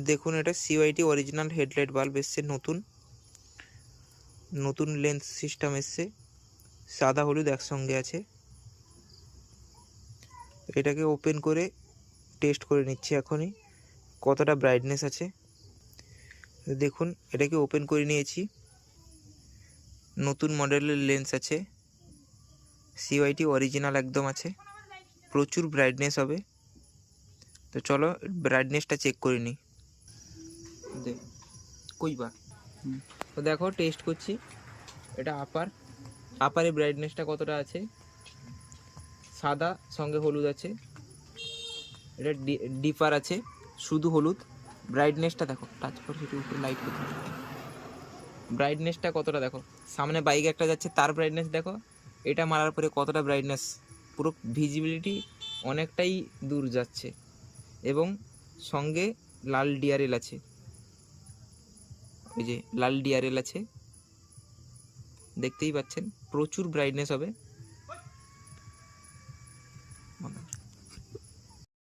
দেখুন এটা সিওয়াইটি original headlight bulb এসছে, নতুন লেন্স সিস্টেম এসছে, সাদা হলুদ একসঙ্গে আছে। এটাকে ওপেন করে টেস্ট করে নিচ্ছি এখনই কতটা ব্রাইটনেস আছে। দেখুন এটাকে ওপেন করে নিয়েছি, নতুন মডেলের লেন্স আছে, সিওয়াইটি অরিজিনাল একদম আছে, প্রচুর ব্রাইটনেস হবে। তো চলো ব্রাইটনেসটা চেক করে নিই। কইবার তো দেখো টেস্ট করছি, এটা আপারে ব্রাইটনেসটা কতটা আছে, সাদা সঙ্গে হলুদ আছে, এটা ডিপার আছে শুধু হলুদ। ব্রাইটনেসটা দেখো, টাচ করে সেটি উপরে লাইট করতে, ব্রাইটনেসটা কতটা দেখো, সামনে বাইক একটা যাচ্ছে তার ব্রাইটনেস দেখো, এটা মারার পরে কতটা ব্রাইটনেস, পুরো ভিজিবিলিটি অনেকটাই দূর যাচ্ছে। এবং সঙ্গে লাল ডিআরএল আছে, ওই যে লাল ডিআরএল আছে, দেখতেই পাচ্ছেন প্রচুর ব্রাইটনেস হবে।